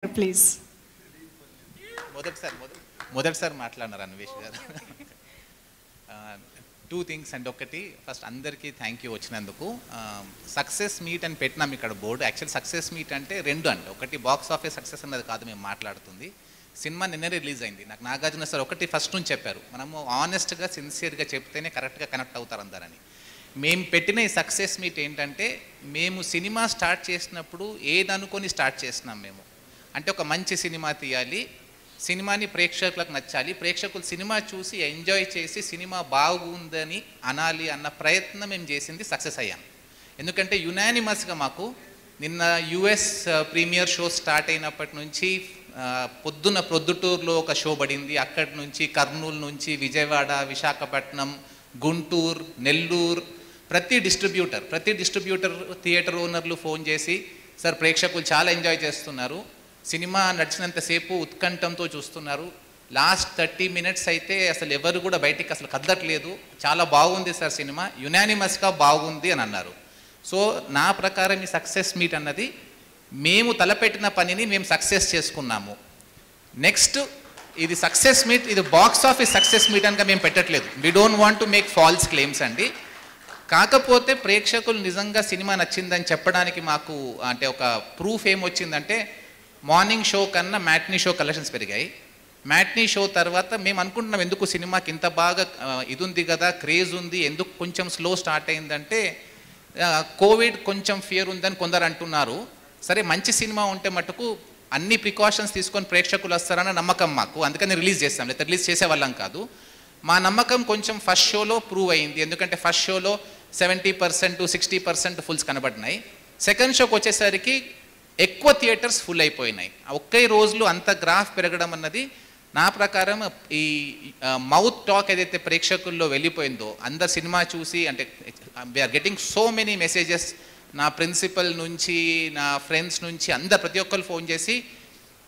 Please. మొదటిసారి మాట్లాడినారు అన్వేష్ గారు. టూ థింగ్స్ అండి. ఒకటి ఫస్ట్ అందరికీ థ్యాంక్ యూ వచ్చినందుకు. సక్సెస్ మీట్ అని పెట్టినాం ఇక్కడ బోర్డు. యాక్చువల్ సక్సెస్ మీట్ అంటే రెండు అండి. ఒకటి బాక్స్ ఆఫీస్ సక్సెస్ అన్నది కాదు మేము మాట్లాడుతుంది. సినిమా నిన్న రిలీజ్ అయింది. నాకు నాగార్జున సార్ ఒకటి ఫస్ట్ నుంచి చెప్పారు, మనము ఆనెస్ట్గా సిన్సియర్గా చెప్తేనే కరెక్ట్గా కనెక్ట్ అవుతారు అందరని. మేము పెట్టిన ఈ సక్సెస్ మీట్ ఏంటంటే, మేము సినిమా స్టార్ట్ చేసినప్పుడు ఏదనుకొని స్టార్ట్ చేసినాం మేము అంటే, ఒక మంచి సినిమా తీయాలి, సినిమాని ప్రేక్షకులకు నచ్చాలి, ప్రేక్షకులు సినిమా చూసి ఎంజాయ్ చేసి సినిమా బాగుందని అనాలి అన్న ప్రయత్నం మేము చేసింది, సక్సెస్ అయ్యాం. ఎందుకంటే యునానిమస్గా మాకు నిన్న యుఎస్ ప్రీమియర్ షో స్టార్ట్ అయినప్పటి నుంచి ప్రొద్దుటూరులో ఒక షో పడింది, అక్కడి నుంచి కర్నూలు నుంచి విజయవాడ, విశాఖపట్నం, గుంటూరు, నెల్లూరు, ప్రతి డిస్ట్రిబ్యూటర్ థియేటర్ ఓనర్లు ఫోన్ చేసి, సార్ ప్రేక్షకులు చాలా ఎంజాయ్ చేస్తున్నారు, సినిమా నడిచినంతసేపు ఉత్కంఠంతో చూస్తున్నారు, లాస్ట్ 30 minutes అయితే అసలు ఎవరు కూడా బయటికి అసలు కదలట్లేదు, చాలా బాగుంది సార్ సినిమా, యునానిమస్గా బాగుంది అని అన్నారు. సో నా ప్రకారం ఈ సక్సెస్ మీట్ అన్నది మేము తలపెట్టిన పనిని మేము సక్సెస్ చేసుకున్నాము. నెక్స్ట్ ఇది సక్సెస్ మీట్, ఇది బాక్స్ ఆఫీస్ సక్సెస్ మీట్ అనగా మేము పెట్టట్లేదు. We don't want to make false claims అండి. కాకపోతే ప్రేక్షకులు నిజంగా సినిమా నచ్చిందని చెప్పడానికి మాకు అంటే ఒక ప్రూఫ్ ఏమొచ్చిందంటే, మార్నింగ్ షో కన్నా మ్యాట్నీ షో కలెక్షన్స్ పెరిగాయి. మ్యాట్నీ షో తర్వాత మేము అనుకుంటున్నాం, ఎందుకు సినిమాకి ఇంత బాగా ఇది ఉంది కదా, క్రేజ్ ఉంది, ఎందుకు కొంచెం స్లో స్టార్ట్ అయిందంటే, కోవిడ్ కొంచెం ఫియర్ ఉందని కొందరు అంటున్నారు. సరే మంచి సినిమా ఉంటే మటుకు అన్ని ప్రికాషన్స్ తీసుకొని ప్రేక్షకులు వస్తారన్న నమ్మకం మాకు, అందుకని రిలీజ్ చేస్తాం, లేదా రిలీజ్ చేసేవాళ్ళం కాదు. మా నమ్మకం కొంచెం ఫస్ట్ షోలో ప్రూవ్ అయింది. ఎందుకంటే ఫస్ట్ షోలో 70% 60% ఫుల్స్ కనబడినాయి. సెకండ్ షోకి వచ్చేసరికి ఎక్కువ థియేటర్స్ ఫుల్ అయిపోయినాయి. ఒకే రోజులో అంత గ్రాఫ్ పెరగడం అన్నది నా ప్రకారం ఈ మౌత్ టాక్ ఏదైతే ప్రేక్షకుల్లో వెళ్ళిపోయిందో, అందరు సినిమా చూసి అంటే we are getting so many messages, నా ప్రిన్సిపల్ నుంచి, నా ఫ్రెండ్స్ నుంచి, అందరు ప్రతి ఒక్కరు ఫోన్ చేసి,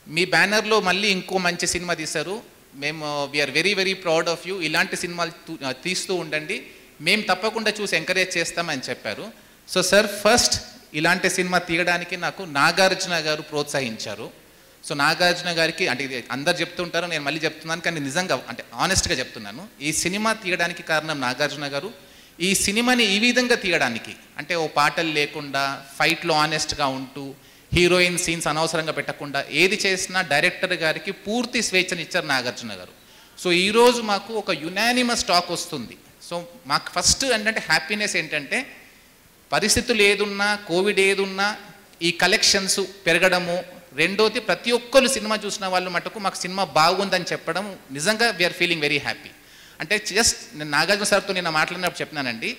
మీ బ్యానర్లో మళ్ళీ ఇంకో మంచి సినిమా తీశారు, మేము we are very very proud of you, ఇలాంటి సినిమాలు తీస్తూ ఉండండి, మేము తప్పకుండా చూసి ఎంకరేజ్ చేస్తామని చెప్పారు. సో సార్ ఫస్ట్ ఇలాంటి సినిమా తీయడానికి నాకు నాగార్జున గారు ప్రోత్సహించారు. సో నాగార్జున గారికి అంటే ఇది అందరు చెప్తుంటారు, నేను మళ్ళీ చెప్తున్నాను, కానీ నిజంగా అంటే ఆనెస్ట్గా చెప్తున్నాను, ఈ సినిమా తీయడానికి కారణం నాగార్జున గారు. ఈ సినిమాని ఈ విధంగా తీయడానికి అంటే ఓ పాటలు లేకుండా, ఫైట్లో ఆనెస్ట్గా ఉంటూ, హీరోయిన్ సీన్స్ అనవసరంగా పెట్టకుండా ఏది చేసినా డైరెక్టర్ గారికి పూర్తి స్వేచ్ఛనిచ్చారు నాగార్జున గారు. సో ఈరోజు మాకు ఒక యునానిమస్ టాక్ వస్తుంది. సో మాకు ఫస్ట్ ఏంటంటే హ్యాపీనెస్ ఏంటంటే, పరిస్థితులు ఏదున్నా, కోవిడ్ ఏదున్నా, ఈ కలెక్షన్స్ పెరగడము, రెండోది ప్రతి ఒక్కరు సినిమా చూసిన వాళ్ళు మటుకు మాకు సినిమా బాగుందని చెప్పడం, నిజంగా వీఆర్ ఫీలింగ్ వెరీ హ్యాపీ. అంటే జస్ట్ నేను నాగార్జున సార్తో నిన్న మాట్లాడినప్పుడు చెప్పినానండి,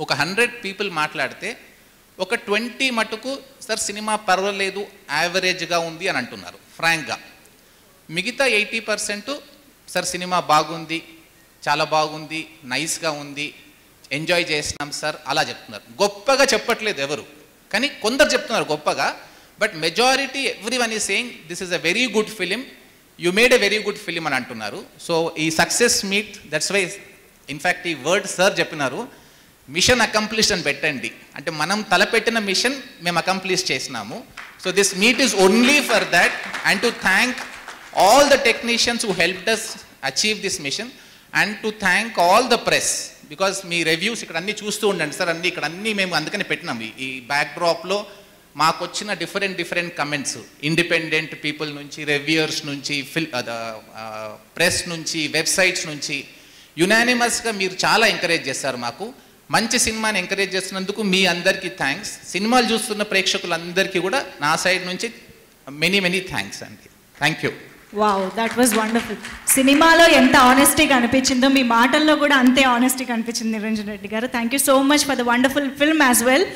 ఒక 100 people మాట్లాడితే ఒక 20 మటుకు సార్ సినిమా పర్వాలేదు, యావరేజ్గా ఉంది అని అంటున్నారు ఫ్రాంక్గా. మిగతా 80% సార్ సినిమా బాగుంది, చాలా బాగుంది, నైస్గా ఉంది, ఎంజాయ్ చేసినాం సార్ అలా చెప్తున్నారు. గొప్పగా చెప్పట్లేదు ఎవరు, కానీ కొందరు చెప్తున్నారు గొప్పగా. But majority everyone is saying this is a very good film, you made a very good film అని అంటున్నారు. సో ఈ success meet, that's why in fact ఈ వర్డ్ సార్ చెప్పినారు, మిషన్ అకంప్లిష్డ్ అని పెట్టండి. అంటే మనం తలపెట్టిన మిషన్ మేము అకంప్లిష్ చేసినాము. So this meet is only for that, and to thank all the technicians who helped us achieve this mission, and to thank all the press, because me reviews ఇక్కడ అన్నీ చూస్తూ ఉండండి సార్, అన్నీ ఇక్కడ అన్నీ మేము అందుకని పెట్టినాం. ఈ బ్యాక్డ్రాప్లో మాకు వచ్చిన డిఫరెంట్ కమెంట్స్, ఇండిపెండెంట్ పీపుల్ నుంచి, రివ్యూయర్స్ నుంచి, ప్రెస్ నుంచి, వెబ్సైట్స్ నుంచి, యునానిమస్గా మీరు చాలా ఎంకరేజ్ చేస్తారు మాకు. మంచి సినిమాని ఎంకరేజ్ చేస్తున్నందుకు మీ అందరికీ థ్యాంక్స్. సినిమాలు చూస్తున్న ప్రేక్షకులందరికీ కూడా నా సైడ్ నుంచి మెనీ థ్యాంక్స్ అండి. Thank you. Wow, that was wonderful. సినిమాలో ఎంత ఆనెస్టీగా అనిపించిందో మీ మాటల్లో కూడా అంతే ఆనెస్టీగా అనిపించింది నిరంజన్ రెడ్డి గారు. Thank you so much for the wonderful film as well.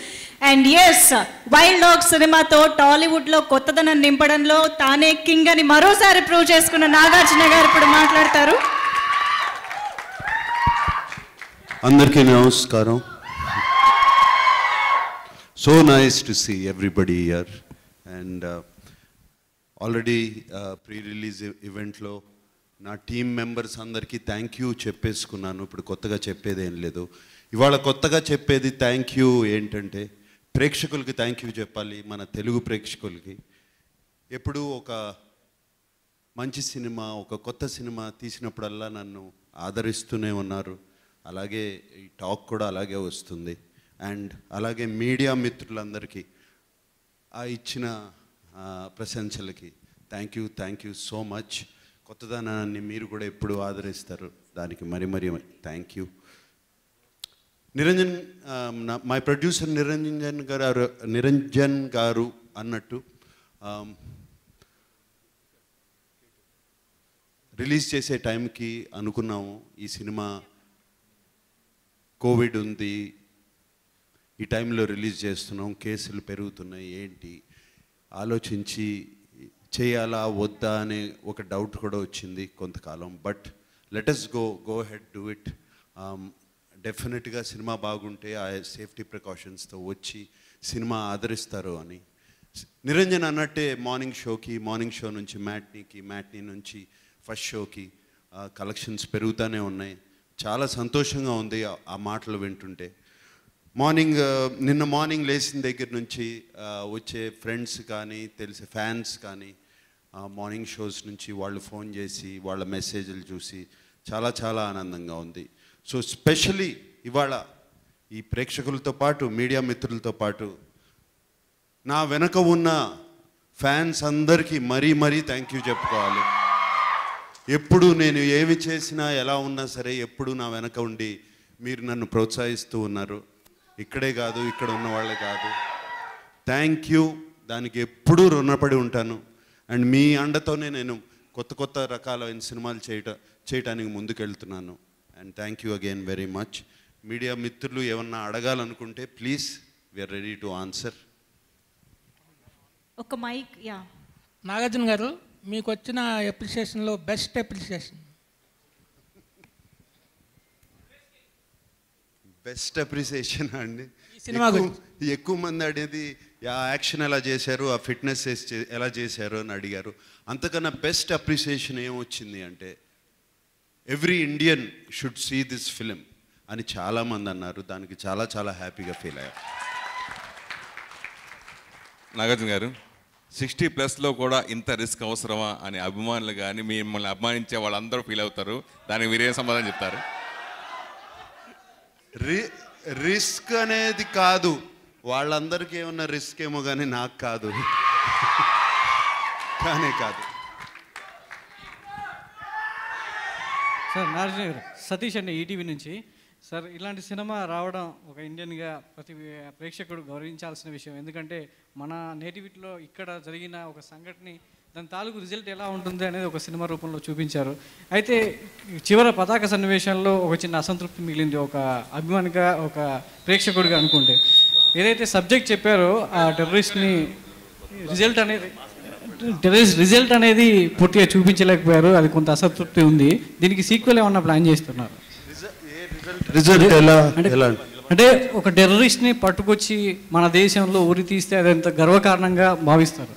And yes, wild dog సినిమాతో టాలీవుడ్లో కొత్తదనం నింపడంలో తానే కింగ్ అని మరోసారి ప్రూవ్ చేసుకున్న నాగార్జున గారు ఇప్పుడు మాట్లాడతారు. అందరికీ నమస్కారం. So nice to see everybody here. And already pre release ఈవెంట్లో నా టీమ్ మెంబర్స్ అందరికీ థ్యాంక్ యూ చెప్పేసుకున్నాను. ఇప్పుడు కొత్తగా చెప్పేది ఏం లేదు. ఇవాళ కొత్తగా చెప్పేది థ్యాంక్ యూ ఏంటంటే, ప్రేక్షకులకి థ్యాంక్ యూ చెప్పాలి, మన తెలుగు ప్రేక్షకులకి. ఎప్పుడూ ఒక మంచి సినిమా, ఒక కొత్త సినిమా తీసినప్పుడల్లా నన్ను ఆదరిస్తూనే ఉన్నారు. అలాగే ఈ టాక్ కూడా అలాగే వస్తుంది. అండ్ అలాగే మీడియా మిత్రులందరికీ ఇచ్చిన ప్రశంసలకి థ్యాంక్ యూ సో మచ్. కొత్తదనాన్ని మీరు కూడా ఎప్పుడు ఆదరిస్తారు, దానికి మరి thank you. Niranjan, my producer Niranjan గారు అన్నట్టు రిలీజ్ చేసే టైంకి అనుకున్నాము ఈ సినిమా కోవిడ్ ఉంది, ఈ టైంలో రిలీజ్ చేస్తున్నాం, కేసులు పెరుగుతున్నాయి, ఏంటి ఆలోచించి చేయాలా వద్దా అనే ఒక డౌట్ కూడా వచ్చింది కొంతకాలం. But let us go head do it. డెఫినెట్గా సినిమా బాగుంటే ఆ సేఫ్టీ ప్రికాషన్స్తో వచ్చి సినిమా ఆదరిస్తారు అని. నిరంజన్ అన్నట్టే మార్నింగ్ షో నుంచి మ్యాట్నీ నుంచి ఫస్ట్ షోకి కలెక్షన్స్ పెరుగుతూనే ఉన్నాయి. చాలా సంతోషంగా ఉంది ఆ మాటలు వింటుంటే. నిన్న మార్నింగ్ లేచిన దగ్గర నుంచి వచ్చే ఫ్రెండ్స్ కానీ తెలిసే ఫ్యాన్స్ కానీ మార్నింగ్ షోస్ నుంచి వాళ్ళు ఫోన్ చేసి వాళ్ళ మెసేజ్లు చూసి చాలా ఆనందంగా ఉంది. సో స్పెషలీ ఇవాళ ఈ ప్రేక్షకులతో పాటు మీడియా మిత్రులతో పాటు నా వెనక ఉన్న ఫ్యాన్స్ అందరికీ మరీ థ్యాంక్ యూ చెప్పుకోవాలి. ఎప్పుడు నేను ఏమి చేసినా ఎలా ఉన్నా సరే ఎప్పుడు నా వెనక ఉండి మీరు నన్ను ప్రోత్సహిస్తూ ఉన్నారు. ఇక్కడే కాదు, ఇక్కడ ఉన్న వాళ్ళే కాదు. థ్యాంక్ యూ, దానికి ఎప్పుడూ రుణపడి ఉంటాను. అండ్ మీ అండతోనే నేను కొత్త రకాలైన సినిమాలు చేయటానికి ముందుకెళ్తున్నాను. And thank you again very much. Media మిత్రులు ఏమన్నా అడగాలనుకుంటే please, we are ready to answer. ఒక మైక్. యా నాగార్జున గారు, మీకు వచ్చిన అప్రిషియేషన్లో బెస్ట్ అప్రిషియేషన్? బెస్ట్ అప్రిసియేషన్ అండి, సినిమా ఎక్కువ మంది అడిగేది ఆ యాక్షన్ ఎలా చేశారు, ఆ ఫిట్నెస్ ఎలా చేశారు అని అడిగారు. అంతకన్నా బెస్ట్ అప్రిసియేషన్ ఏమొచ్చింది అంటే every Indian should see this film అని చాలామంది అన్నారు. దానికి చాలా హ్యాపీగా ఫీల్ అయ్యారు. నాగార్జున గారు, 60+ కూడా ఇంత రిస్క్ అవసరమా అని అభిమానులు కానీ మిమ్మల్ని అభిమానించే వాళ్ళందరూ ఫీల్ అవుతారు. దానికి మీరేం సమాధానం చెప్తారు? రిస్క్ అనేది కాదు, వాళ్ళందరికీ ఏమన్నా రిస్క్ ఏమో కానీ నాకు కాదు. కాదు సార్. నాగార్జున గారు, సతీష్ అండి, ఈటీవీ నుంచి. సార్, ఇలాంటి సినిమా రావడం ఒక ఇండియన్గా ప్రతి ప్రేక్షకుడు గౌరవించాల్సిన విషయం. ఎందుకంటే మన నేటివిటీలో ఇక్కడ జరిగిన ఒక సంఘటన, దాని తాలూకు రిజల్ట్ ఎలా ఉంటుంది అనేది ఒక సినిమా రూపంలో చూపించారు. అయితే చివరి పతాక సన్నివేశంలో ఒక చిన్న అసంతృప్తి మిగిలింది, ఒక అభిమానిగా, ఒక ప్రేక్షకుడిగా అనుకుంటే. ఏదైతే సబ్జెక్ట్ చెప్పారో ఆ టెర్రరిస్ట్ రిజల్ట్ అనేది పూర్తిగా చూపించలేకపోయారు. అది కొంత అసంతృప్తి ఉంది. దీనికి సీక్వెల్ ఏమన్నా ప్లాన్ చేస్తున్నారు? అంటే ఒక టెర్రరిస్ట్ని పట్టుకొచ్చి మన దేశంలో ఉరి తీస్తే అదంత గర్వకారణంగా భావిస్తారు.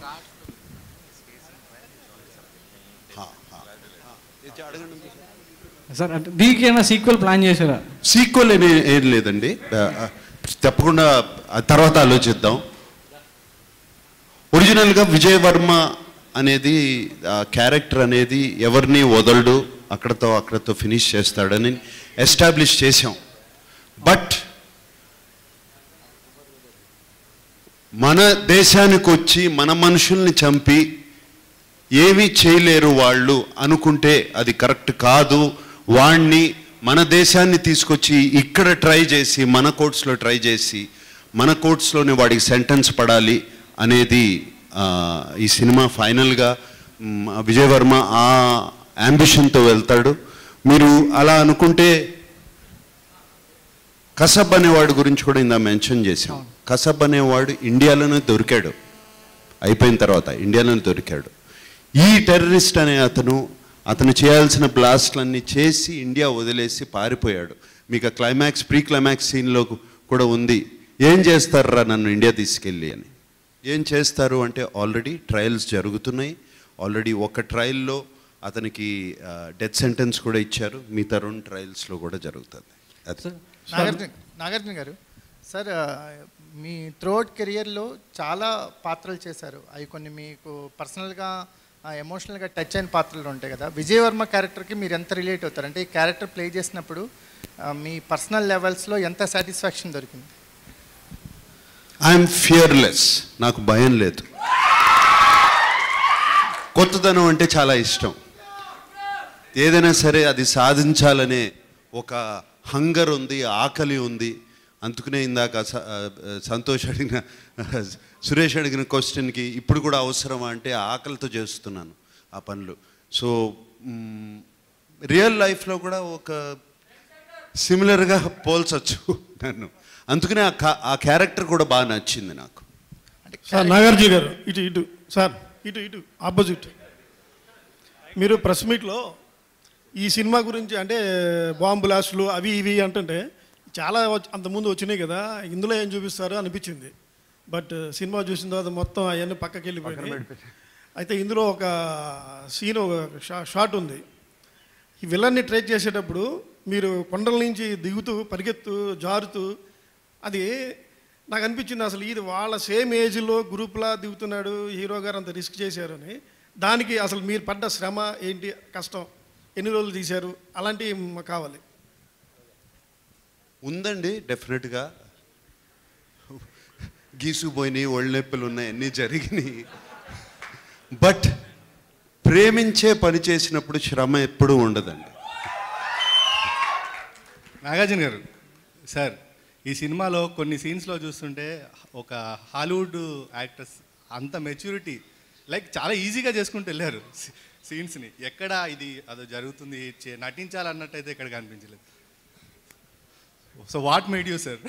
సార్, అంటే దీనికి ఏమైనా సీక్వెల్ ప్లాన్ చేశారా? సీక్వెల్ ఏం లేదండి, తప్పకుండా తర్వాత ఆలోచిద్దాం. ఒరిజినల్గా విజయ్ వర్మ అనేది క్యారెక్టర్ అనేది ఎవరిని వదలడు, అక్కడతో ఫినిష్ చేస్తాడని ఎస్టాబ్లిష్ చేసాం. బట్ మన దేశానికి వచ్చి మన మనుషుల్ని చంపి ఏమీ చేయలేరు వాళ్ళు అనుకుంటే అది కరెక్ట్ కాదు. వాణ్ణి మన దేశాన్ని తీసుకొచ్చి ఇక్కడ ట్రై చేసి మన కోర్ట్స్లో ట్రై చేసి మన కోర్ట్స్లోనే వాడికి సెంటెన్స్ పడాలి అనేది ఈ సినిమా ఫైనల్గా విజయ్ వర్మ ఆ యాంబిషన్తో వెళ్తాడు. మీరు అలా అనుకుంటే కసబ్ అనేవాడు గురించి కూడా ఇందా మెన్షన్ చేశాం. కసబ్ అనేవాడు ఇండియాలోనే దొరికాడు, అయిపోయిన తర్వాత ఇండియాలోనే దొరికాడు. ఈ టెర్రరిస్ట్ అనే అతను చేయాల్సిన బ్లాస్ట్లన్నీ చేసి ఇండియా వదిలేసి పారిపోయాడు. మీకు ఆ ప్రీ క్లైమాక్స్ సీన్లో కూడా ఉంది, ఏం చేస్తారా నన్ను ఇండియా తీసుకెళ్ళి అని. ఏం చేస్తారు అంటే ఆల్రెడీ ట్రయల్స్ జరుగుతున్నాయి. ఆల్రెడీ ఒక ట్రయల్లో అతనికి డెత్ సెంటెన్స్ కూడా ఇచ్చారు. మిగతా 2 ట్రయల్స్లో కూడా జరుగుతుంది. నాగార్జున గారు, సార్ మీ త్రూఅవుట్ కెరియర్లో చాలా పాత్రలు చేశారు. అవి కొన్ని మీకు పర్సనల్గా ఎమోషనల్గా టచ్ అయిన పాత్రలు ఉంటాయి కదా. విజయ్ వర్మ క్యారెక్టర్కి మీరు ఎంత రిలేట్ అవుతారు? అంటే ఈ క్యారెక్టర్ ప్లే చేసినప్పుడు మీ పర్సనల్ లెవెల్స్లో ఎంత సాటిస్ఫాక్షన్ దొరికింది? ఐఎమ్ ఫియర్లెస్, నాకు భయం లేదు. కొత్తదనం అంటే చాలా ఇష్టం. ఏదైనా సరే అది సాధించాలనే ఒక హంగర్ ఉంది, ఆకలి ఉంది. అందుకనే ఇందాక సంతోష్ అడిగిన, సురేష్ అడిగిన క్వశ్చన్కి ఇప్పుడు కూడా అవసరమా అంటే ఆకలితో చేస్తున్నాను ఆ పనులు. సో రియల్ లైఫ్లో కూడా ఒక సిమిలర్గా పోల్చొచ్చు నన్ను. అందుకనే ఆ క్యారెక్టర్ కూడా బాగా నచ్చింది నాకు. సార్ నాగార్జున గారు ఇటు ఇటు సార్ ఇటు ఇటు ఆపోజిట్. మీరు ప్రెస్ మీట్లో ఈ సినిమా గురించి అంటే బాంబు బ్లాస్టులు అవి ఇవి అంటుంటే చాలా అంతకుముందు వచ్చినాయి కదా, ఇందులో ఏం చూపిస్తారు అనిపించింది. బట్ సినిమా చూసిన తర్వాత మొత్తం అవన్నీ పక్కకి వెళ్ళిపోయినాయి. అయితే ఇందులో ఒక సీన్, ఒక షాట్ ఉంది. ఈ విలన్ని ట్రేక్ చేసేటప్పుడు మీరు కొండల నుంచి దిగుతూ పరిగెత్తు జారుతూ, అది నాకు అనిపించింది అసలు ఇది వాళ్ళ సేమ్ ఏజ్లో గ్రూప్లా దిగుతున్నాడు హీరో గారు, అంత రిస్క్ చేశారు అని. దానికి అసలు మీరు పడ్డ శ్రమ ఏంటి, కష్టం, ఎన్ని రోజులు తీశారు, అలాంటివి కావాలి. ఉందండి, డెఫినెట్గా గీసుపోయినాయి, ఒళ్ళు నొప్పులు ఉన్నాయి, అన్నీ జరిగినాయి. బట్ ప్రేమించే పని చేసినప్పుడు శ్రమ ఎప్పుడూ ఉండదండి. నాగార్జున గారు సార్, ఈ సినిమాలో కొన్ని సీన్స్లో చూస్తుంటే ఒక హాలీవుడ్ యాక్టర్స్ అంత మెచ్యూరిటీ లైక్ చాలా ఈజీగా చేసుకుంటూ వెళ్ళారు సీన్స్ని. ఎక్కడ ఇది అదో జరుగుతుంది నటించాలన్నట్టయితే ఇక్కడ కనిపించలేదు. So what made you sir,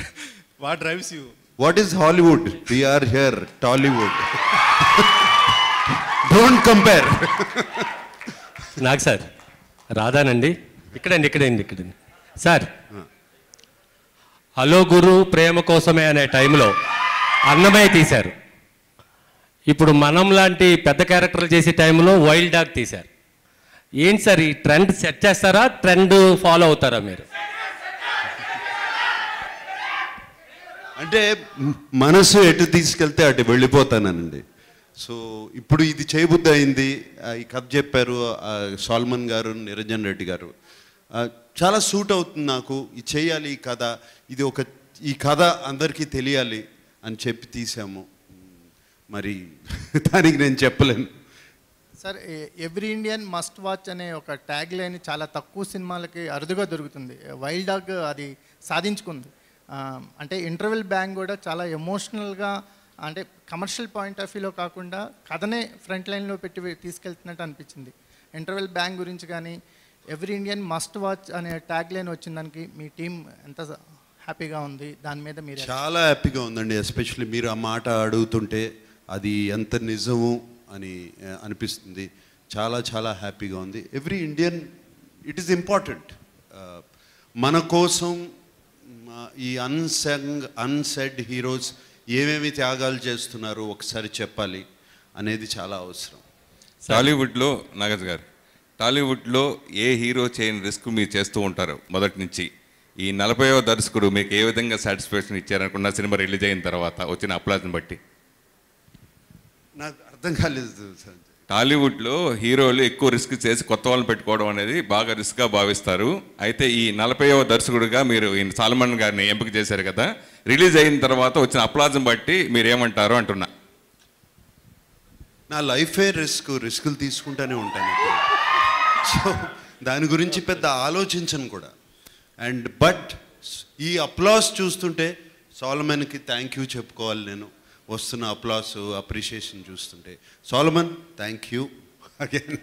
what drives you? What is Hollywood? We are here Tollywood. Don't compare. నాకు సార్ రాధానండి, ఇక్కడండి సార్. హలో గురు ప్రేమ కోసమే అనే టైంలో అన్నమయ్య తీశారు. ఇప్పుడు మనం లాంటి పెద్ద క్యారెక్టర్లు చేసే టైంలో వైల్డ్ డాగ్ తీశారు. ఏంటి సార్ ఈ ట్రెండ్ సెట్ చేస్తారా, ట్రెండ్ ఫాలో అవుతారా మీరు? అంటే మనసు ఎటు తీసుకెళ్తే అటు వెళ్ళిపోతానండి. సో ఇప్పుడు ఇది చేయబుద్ధి అయింది. ఈ కథ చెప్పారు సాల్మన్ గారు, నిరంజన్ రెడ్డి గారు. చాలా సూట్ అవుతుంది నాకు, ఇది చేయాలి ఈ కథ, ఇది ఈ కథ అందరికీ తెలియాలి అని చెప్పి తీసాము. మరి దానికి నేను చెప్పలేను sir. Every Indian must watch అనే ఒక ట్యాగ్ లైన్ చాలా తక్కువ సినిమాలకి అరుదుగా దొరుకుతుంది. వైల్డ్ డాగ్ అది సాధించుకుంది. అంటే ఇంటర్వెల్ బ్యాంగ్ కూడా చాలా ఎమోషనల్గా, అంటే కమర్షియల్ పాయింట్ ఆఫ్ వ్యూలో కాకుండా కథనే ఫ్రంట్ లైన్లో పెట్టి తీసుకెళ్తున్నట్టు అనిపించింది. ఇంటర్వెల్ బ్యాంగ్ గురించి కానీ, ఎవ్రీ ఇండియన్ మస్ట్ వాచ్ అనే ట్యాగ్ లైన్ వచ్చిన దానికి మీ టీం ఎంత హ్యాపీగా ఉంది? దాని మీద మీరు? చాలా హ్యాపీగా ఉందండి. ఎస్పెషల్లీ మీరు ఆ మాట అడుగుతుంటే అది ఎంత నిజము అని అనిపిస్తుంది. చాలా చాలా హ్యాపీగా ఉంది. Every Indian, it is important. మన కోసం ఈ అన్సెడ్ హీరోస్ ఏమేమి త్యాగాలు చేస్తున్నారు ఒకసారి చెప్పాలి అనేది చాలా అవసరం. టాలీవుడ్లో నాగజ్ గారు, టాలీవుడ్లో ఏ హీరో చేయని రిస్క్ మీరు చేస్తూ ఉంటారు మొదటి నుంచి. ఈ 40వ దర్శకుడు మీకు ఏ విధంగా సాటిస్ఫాక్షన్ ఇచ్చారనుకున్న సినిమా రిలీజ్ అయిన తర్వాత వచ్చిన అప్లాజ్ని బట్టి? నాకు అర్థం కాలేదు. టాలీవుడ్లో హీరోలు ఎక్కువ రిస్క్ చేసి కొత్త వాళ్ళని పెట్టుకోవడం అనేది బాగా రిస్క్గా భావిస్తారు. అయితే ఈ 40వ దర్శకుడిగా మీరు ఈ సాల్మన్ గారిని ఎంపిక చేశారు కదా, రిలీజ్ అయిన తర్వాత వచ్చిన అప్లాజ్ని బట్టి మీరు ఏమంటారు అంటున్నా. నా లైఫే రిస్కులు తీసుకుంటూనే ఉంటాను. సో దాని గురించి పెద్ద ఆలోచించను కూడా. బట్ ఈ అప్లాస్ చూస్తుంటే సాల్మన్కి థ్యాంక్ యూ చెప్పుకోవాలి నేను. వస్తున్న అప్లాస్, అప్రిషియేషన్ చూస్తుంటే Solomon thank you again.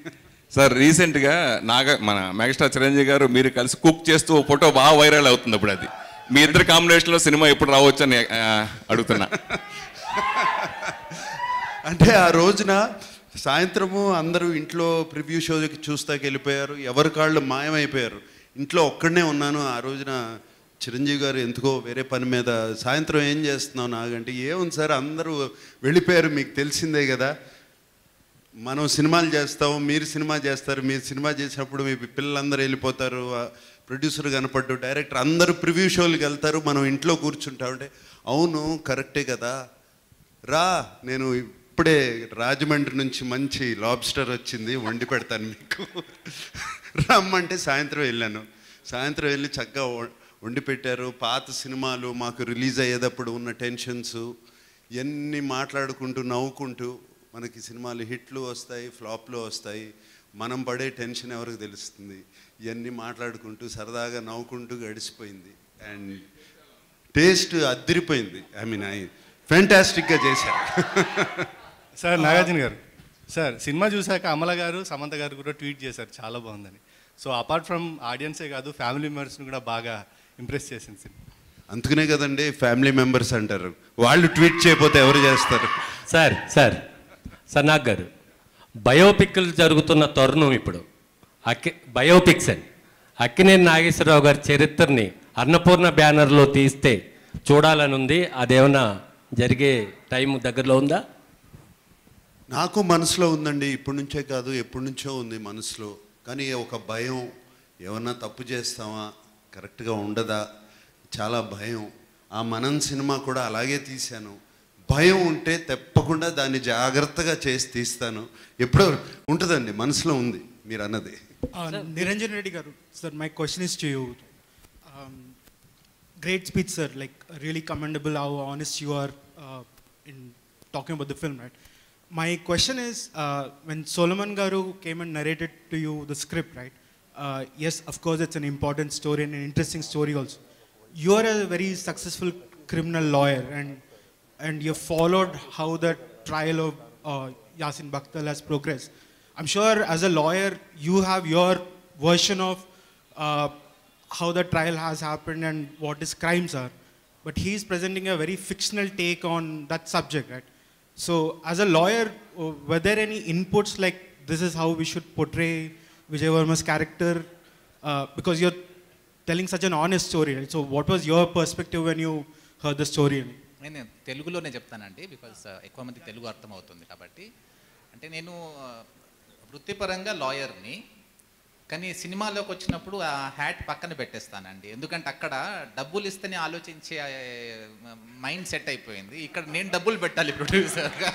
Sir రీసెంట్గా మన మెగాస్టార్ చిరంజీవి గారు మీరు కలిసి కుక్ చేస్తూ ఫోటో బాగా వైరల్ అవుతుంది. అప్పుడు అది మీ ఇద్దరు కాంబినేషన్లో సినిమా ఎప్పుడు రావచ్చు అని అడుగుతున్నా. అంటే ఆ రోజున సాయంత్రము అందరూ ఇంట్లో ప్రివ్యూ షోకి చూస్తాకి వెళ్ళిపోయారు, ఎవరి కాళ్ళు మాయమైపోయారు. ఇంట్లో ఒక్కడనే ఉన్నాను. ఆ రోజున చిరంజీవి గారు ఎందుకో వేరే పని మీద, సాయంత్రం ఏం చేస్తున్నావు నాగంటే, ఏముంది సార్ అందరూ వెళ్ళిపోయారు, మీకు తెలిసిందే కదా, మనం సినిమాలు చేస్తాం, మీరు సినిమా చేస్తారు, మీరు సినిమా చేసినప్పుడు మీ పిల్లలందరూ వెళ్ళిపోతారు, ప్రొడ్యూసర్ కనపడ్డు, డైరెక్టర్, అందరూ ప్రివ్యూ షోలకు వెళ్తారు, మనం ఇంట్లో కూర్చుంటా ఉంటే అవును కరెక్టే కదా, రా నేను ఇప్పుడే రాజమండ్రి నుంచి మంచి లాబ్స్టర్ వచ్చింది వండి పెడతాను మీకు రమ్మంటే సాయంత్రం వెళ్ళాను. సాయంత్రం వెళ్ళి చక్కగా వండి పెట్టారు. పాత సినిమాలు మాకు రిలీజ్ అయ్యేటప్పుడు ఉన్న టెన్షన్స్ ఇవన్నీ మాట్లాడుకుంటూ నవ్వుకుంటూ, మనకి సినిమాలు హిట్లు వస్తాయి, ఫ్లాప్లు వస్తాయి, మనం పడే టెన్షన్ ఎవరికి తెలుస్తుంది, ఇవన్నీ మాట్లాడుకుంటూ సరదాగా నవ్వుకుంటూ గడిచిపోయింది. అండ్ టేస్ట్ అదిరిపోయింది. ఐ మీన్ ఫ్యాంటాస్టిక్గా చేశారు. సార్ నాగార్జున గారు, సార్ సినిమా చూశాక అమల గారు, సమంత గారు కూడా ట్వీట్ చేశారు చాలా బాగుందని. సో అపార్ట్ ఫ్రమ్ ఆడియన్సే కాదు, ఫ్యామిలీ మెంబర్స్ని కూడా బాగా ఇంప్రెస్ చేసింది సినిమా. అందుకనే కదండి ఫ్యామిలీ మెంబర్స్ అంటారు, వాళ్ళు ట్వీట్ చేయకపోతే ఎవరు చేస్తారు? సార్ సన్నాగ్ గారు, బయోపిక్లు జరుగుతున్న తరుణం ఇప్పుడు. బయోపిక్స్ అని అక్కినేని నాగేశ్వరరావు గారి చరిత్రని అన్నపూర్ణ బ్యానర్లో తీస్తే చూడాలని ఉంది. అదేమన్నా జరిగే టైం దగ్గరలో ఉందా? నాకు మనసులో ఉందండి, ఇప్పటి నుంచే కాదు ఎప్పటి నుంచో ఉంది మనసులో. కానీ ఒక భయం, ఏమన్నా తప్పు చేస్తామా, కరెక్ట్గా ఉండదా, చాలా భయం. ఆ మనం సినిమా కూడా అలాగే తీశాను. భయం ఉంటే తప్పకుండా దాన్ని జాగ్రత్తగా చేసి తీస్తాను. ఎప్పుడో ఉంటుందండి, మనసులో ఉంది మీరు అన్నది. Niranjan Reddy garu, sir, my question is to you. Great speech, sir. Like really commendable how honest you are in talking about the film, right? My question is, when Solomon garu came and narrated to you the script, right? Yes, of course, it's an important story and an interesting story also. You are a very successful criminal lawyer, and you followed how the trial of Yasin Bakhtal has progressed. I'm sure as a lawyer, you have your version of how the trial has happened and what his crimes are. But he's presenting a very fictional take on that subject, right? So as a lawyer, were there any inputs like this is how we should portray Vijay Varma's character? Because you're telling such an honest story, right? So what was your perspective when you heard the story? నేను తెలుగులోనే చెప్తానండి, because ఎక్కువ మంది తెలుగు అర్థం అవుతుంది కాబట్టి. అంటే నేను వృత్తిపరంగా లాయర్ని, కానీ సినిమాలోకి వచ్చినప్పుడు ఆ హ్యాట్ పక్కన పెట్టేస్తానండి. ఎందుకంటే అక్కడ డబ్బులు ఇస్తేనే ఆలోచించే మైండ్ సెట్ అయిపోయింది. ఇక్కడ నేను డబ్బులు పెట్టాలి ప్రొడ్యూసర్గా.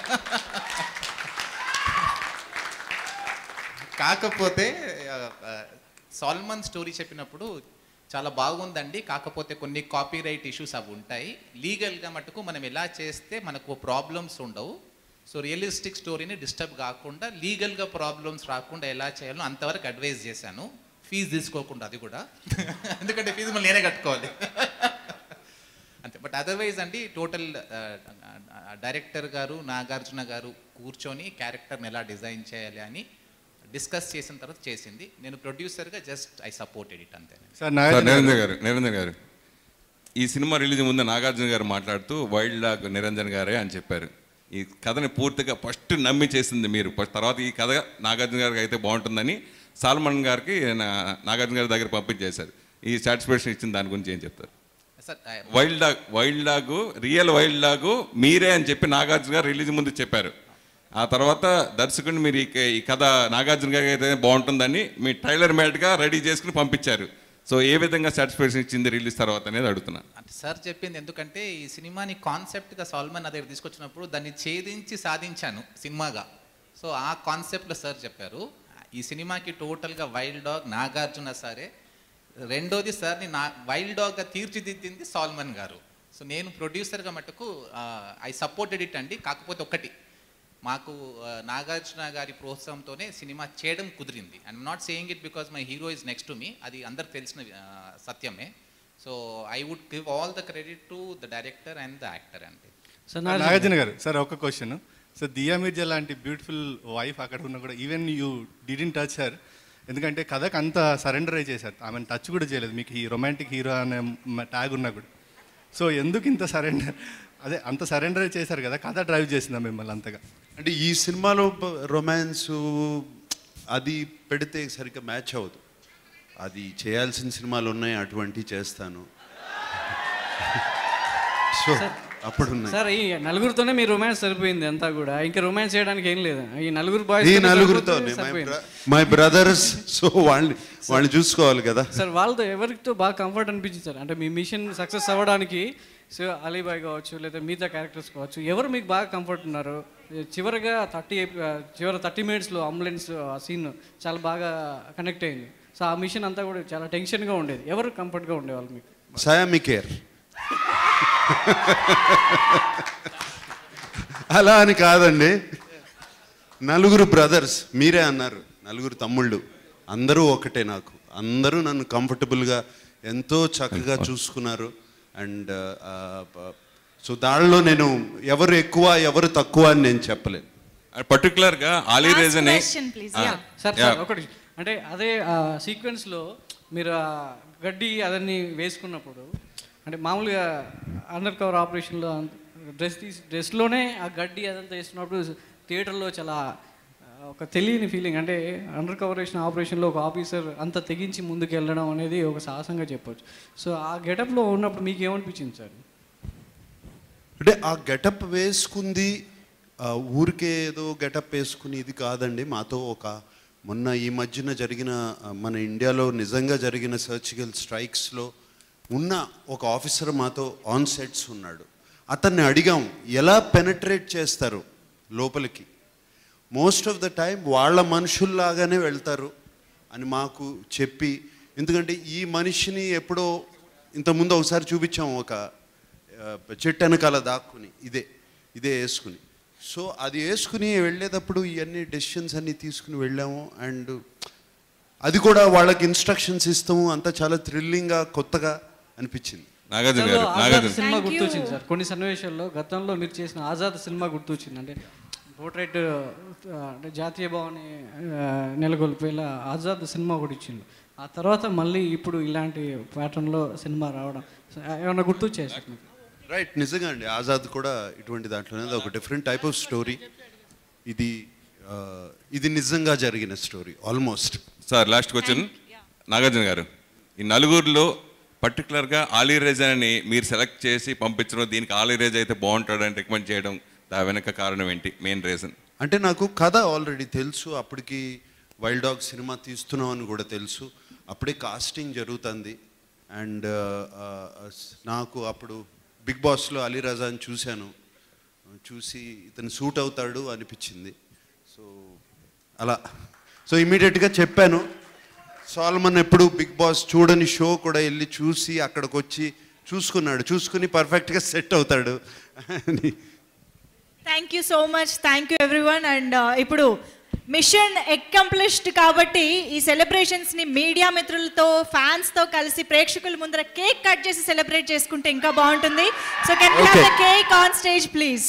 కాకపోతే సాల్మన్ స్టోరీ చెప్పినప్పుడు చాలా బాగుందండి, కాకపోతే కొన్ని కాపీరైట్ ఇష్యూస్ అవి ఉంటాయి. లీగల్గా మటుకు మనం ఎలా చేస్తే మనకు ప్రాబ్లమ్స్ ఉండవు. సో రియలిస్టిక్ స్టోరీని డిస్టర్బ్ కాకుండా, లీగల్గా ప్రాబ్లమ్స్ రాకుండా ఎలా చేయాలో అంతవరకు అడ్వైజ్ చేశాను. ఫీజు తీసుకోకుండా, అది కూడా ఎందుకంటే ఫీజు మళ్ళీ నేనే కట్టుకోవాలి అంతే. బట్ అదర్వైజ్ అండి, టోటల్ డైరెక్టర్ గారు నాగార్జున గారు కూర్చొని క్యారెక్టర్ని ఎలా డిజైన్ చేయాలి అని డిస్కస్ చేసిన తర్వాత చేసింది. నేను ప్రొడ్యూసర్గా జస్ట్ ఐ సపోర్టెడ్ ఇట్ అంతే. నిరంజన్ గారు, ఈ సినిమా రిలీజ్ ముందు నాగార్జున గారు మాట్లాడుతూ వైల్డ్ డాగ్ నిరంజన్ గారే అని చెప్పారు. ఈ కథని పూర్తిగా ఫస్ట్ నమ్మి చేసింది మీరు. తర్వాత ఈ కథ నాగార్జున గారికి అయితే బాగుంటుందని సాల్మన్ గారికి నాగార్జున గారి దగ్గర పంపించేశారు. ఈ సాటిస్ఫాక్షన్ ఇచ్చిన దాని గురించి ఏం చెప్తారు? Wild dog real wild dog మీరే అని చెప్పి నాగార్జున గారు రిలీజ్ ముందు చెప్పారు. ఆ తర్వాత దర్శకుడిని మీరు ఈ కథ నాగార్జున గారికి అయితే బాగుంటుందని మీ ట్రైలర్ మేట్గా రెడీ చేసుకుని పంపించారు. సో ఏ విధంగా సాటిస్ఫాక్షన్ ఇచ్చింది రిలీజ్ తర్వాత అనేది అడుగుతున్నా. అంటే సార్ చెప్పింది, ఎందుకంటే ఈ సినిమాని కాన్సెప్ట్గా సాల్మన్ నా దగ్గర తీసుకొచ్చినప్పుడు దాన్ని ఛేదించి సాధించాను సినిమాగా. సో ఆ కాన్సెప్ట్లో సార్ చెప్పారు ఈ సినిమాకి టోటల్గా వైల్డ్ డాగ్ నాగార్జున సారే. రెండోది సార్ని వైల్డ్ డాగ్గా తీర్చిదిద్దింది సాల్మన్ గారు. సో నేను ప్రొడ్యూసర్గా మటుకు ఐ సపోర్టెడ్ ఇట్ అండి. కాకపోతే ఒకటి, మాకు నాగార్జున గారి ప్రోత్సాహంతోనే సినిమా చేయడం కుదిరింది. I'm not saying it because my hero is next to me, అది అందరికి తెలిసిన సత్యమే. So I would give all the credit to the director and the actor అండి. నాగార్జున గారు, సార్ ఒక క్వశ్చన్. సో దియా మిర్జా లాంటి బ్యూటిఫుల్ వైఫ్ అక్కడ ఉన్నా కూడా even you didn't touch her, ఎందుకంటే కథకు అంత సరెండర్ అయి చేశారు, ఆమెను టచ్ కూడా చేయలేదు. మీకు ఈ రొమాంటిక్ హీరో అనే ట్యాగ్ ఉన్నా కూడా. సో ఎందుకు ఇంత సరెండర్, అదే అంత సరెండర్ చేశారు కదా, కథ డ్రైవ్ చేసిందా మిమ్మల్ని అంతగా? అంటే ఈ సినిమాలో రొమాన్సు అది పెడితే సరిగ్గా మ్యాచ్ అవ్వదు. అది చేయాల్సిన సినిమాలు ఉన్నాయి, అటువంటివి చేస్తాను. సో అప్పుడు ఉన్నాయి. సార్ ఈ నలుగురితోనే మీ రొమాన్స్ సరిపోయింది అంతా కూడా, ఇంకా రొమాన్స్ చేయడానికి ఏం లేదు. ఈ నలుగురు ఈ బాయ్స్ నలుగురితో మై బ్రదర్స్, సో వాళ్ళని చూసుకోవాలి కదా సార్. వాళ్ళతో ఎవరితో బాగా కంఫర్ట్ అనిపించింది సార్? అంటే మీ మిషన్ సక్సెస్ అవ్వడానికి సో అలీబాయ్ కావచ్చు లేదా మిగతా క్యారెక్టర్స్ కావచ్చు, ఎవరు మీకు బాగా కంఫర్ట్ ఉన్నారు? చివరి 30 మినిట్స్లో అంబులెన్స్ ఆ సీన్ చాలా బాగా కనెక్ట్ అయింది. సో ఆ మిషన్ అంతా కూడా చాలా టెన్షన్గా ఉండేది. ఎవరు కంఫర్ట్గా ఉండేవాళ్ళు మీకు? సయామి కేర్. అలా అని కాదండి, నలుగురు బ్రదర్స్, మీరే అన్నారు నలుగురు తమ్ముళ్ళు, అందరూ ఒకటే. నాకు అందరూ నన్ను కంఫర్టబుల్గా ఎంతో చక్కగా చూసుకున్నారు. అండ్ సో దానిలో నేను ఎవరు ఎక్కువ ఎవరు తక్కువ అని నేను చెప్పలేను. పర్టికులర్గా ఆలీ రేజనే సార్ ఒకటి అంటే అదే సీక్వెన్స్లో మీరు గడ్డి అదన్నీ వేసుకున్నప్పుడు, అంటే మామూలుగా అండర్ కవర్ ఆపరేషన్లో డ్రెస్లోనే ఆ గడ్డి అదంతా వేసుకున్నప్పుడు థియేటర్లో చాలా ఒక తెలియని ఫీలింగ్. అంటే అండర్ కవరేషన్ ఆపరేషన్లో ఒక ఆఫీసర్ అంత తెగించి ముందుకు వెళ్ళడం అనేది ఒక సాహసంగా చెప్పొచ్చు. సో ఆ గెటప్లో ఉన్నప్పుడు మీకు ఏమనిపించింది సార్? అంటే ఆ గెటప్ వేసుకుంది ఊరికే ఏదో గెటప్ వేసుకుని ఇది కాదండి. మాతో మొన్న ఈ మధ్యన జరిగిన మన ఇండియాలో నిజంగా జరిగిన సర్జికల్ స్ట్రైక్స్లో ఉన్న ఒక ఆఫీసర్ మాతో ఆన్ సెట్స్ ఉన్నాడు. అతన్ని అడిగాం ఎలా పెనట్రేట్ చేస్తారు లోపలికి. మోస్ట్ ఆఫ్ ద టైం వాళ్ళ మనుషుల్లాగానే వెళ్తారు అని మాకు చెప్పి, ఎందుకంటే ఈ మనిషిని ఎప్పుడో ఇంతకుముందు ఒకసారి చూపించాం, ఒక చెట్టు వెనకాల దాక్కుని ఇదే వేసుకుని. సో అది వేసుకుని వెళ్ళేటప్పుడు ఇవన్నీ డెసిషన్స్ అన్నీ తీసుకుని వెళ్ళాము. అండ్ అది కూడా వాళ్ళకి ఇన్స్ట్రక్షన్స్ ఇస్తాము, అంతా చాలా థ్రిల్లింగ్గా కొత్తగా అనిపించింది. సినిమా గుర్తొచ్చింది సార్ కొన్ని సన్నివేశాల్లో. గతంలో మీరు చేసిన ఆజాద్ సినిమా గుర్తొచ్చింది. అంటే పోర్ట్రైట్ అంటే జాతీయ భావాన్ని నెలకొల్పేలా ఆజాద్ సినిమా ఒకటి ఇచ్చింది. ఆ తర్వాత మళ్ళీ ఇప్పుడు ఇలాంటి ప్యాటర్న్లో సినిమా రావడం ఏమన్నా గుర్తొచ్చాయి సార్ మీకు? రైట్, నిజంగా అండి. ఆజాద్ కూడా ఇటువంటి దాంట్లోనే ఒక డిఫరెంట్ టైప్ ఆఫ్ స్టోరీ. ఇది నిజంగా జరిగిన story almost. Sir last question Nagarjuna గారు, ఈ నలుగురిలో పర్టికులర్గా ఆలీ రేజాని మీరు సెలెక్ట్ చేసి పంపించడం, దీనికి ఆలీ రేజ్ అయితే బాగుంటాడని రికమెండ్ చేయడం, దాని వెనక కారణం ఏంటి, మెయిన్ రీజన్? అంటే నాకు కథ ఆల్రెడీ తెలుసు, అప్పటికి వైల్డ్ డాగ్ సినిమా తీస్తున్నాం అని కూడా తెలుసు, అప్పుడే కాస్టింగ్ జరుగుతుంది. అండ్ నాకు అప్పుడు బిగ్ బాస్లో అలీ రాజాని చూసి ఇతను సూట్ అవుతాడు అనిపించింది. సో ఇమీడియట్గా చెప్పాను. సాల్మన్ ఎప్పుడు బిగ్ బాస్ చూడని షో కూడా వెళ్ళి చూసి అక్కడికి వచ్చి చూసుకుని పర్ఫెక్ట్గా సెట్ అవుతాడు అని. Thank you so much, thank you everyone. And ఇప్పుడు మిషన్ అకంప్లిష్డ్ కాబట్టి ఈ సెలబ్రేషన్స్ని మీడియా మిత్రులతో ఫ్యాన్స్తో కలిసి ప్రేక్షకుల ముందర కేక్ కట్ చేసి సెలబ్రేట్ చేసుకుంటే ఇంకా బాగుంటుంది. So can we have the cake on stage please.